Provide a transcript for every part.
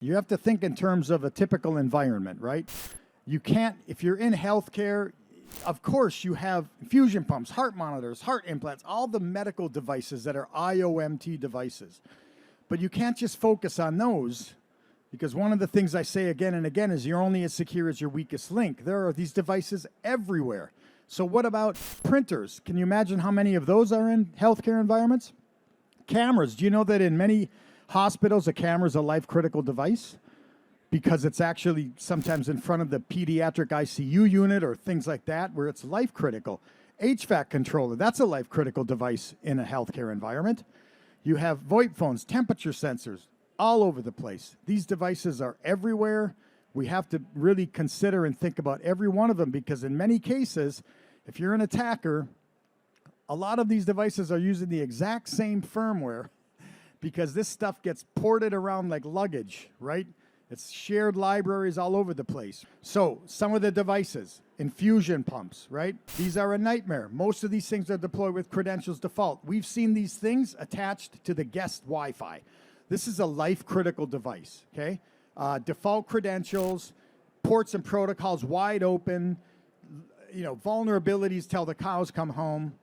You have to think in terms of a typical environment, right? You can't, if you're in healthcare, of course you have infusion pumps, heart monitors, heart implants, all the medical devices that are IoMT devices. But you can't just focus on those, because one of the things I say again and again is you're only as secure as your weakest link. There are these devices everywhere. So what about printers? Can you imagine how many of those are in healthcare environments? Cameras. Do you know that in many hospitals a camera is a life-critical device? Because it's actually sometimes in front of the pediatric ICU unit or things like that where it's life-critical. HVAC controller, that's a life-critical device in a healthcare environment. You have VoIP phones, temperature sensors, all over the place. These devices are everywhere. We have to really consider and think about every one of them, because in many cases, if you're an attacker, a lot of these devices are using the exact same firmware, because this stuff gets ported around like luggage, right? It's shared libraries all over the place. So some of the devices, infusion pumps, right? These are a nightmare. Most of these things are deployed with credentials default. We've seen these things attached to the guest Wi-Fi. This is a life-critical device, okay? Default credentials, ports and protocols wide open, you know, vulnerabilities till the cows come home.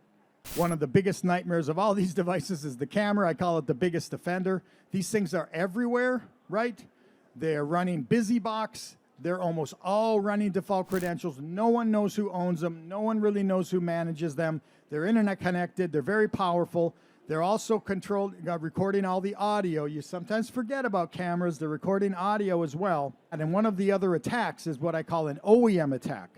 One of the biggest nightmares of all these devices is the camera. I call it the biggest offender. These things are everywhere, right? They're running BusyBox. They're almost all running default credentials. No one knows who owns them. No one really knows who manages them. They're internet connected. They're very powerful. They're also controlled, recording all the audio. You sometimes forget about cameras. They're recording audio as well. And then one of the other attacks is what I call an OEM attack.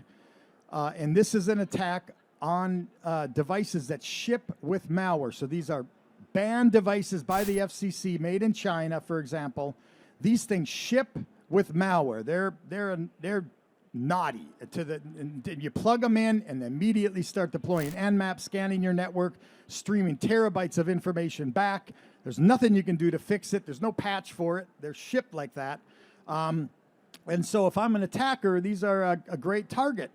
And this is an attack on devices that ship with malware. So these are banned devices by the FCC, made in China, for example. These things ship with malware. They're naughty. And you plug them in and immediately start deploying Nmap, scanning your network, streaming terabytes of information back. There's nothing you can do to fix it. There's no patch for it. They're shipped like that. And so if I'm an attacker, these are a great target.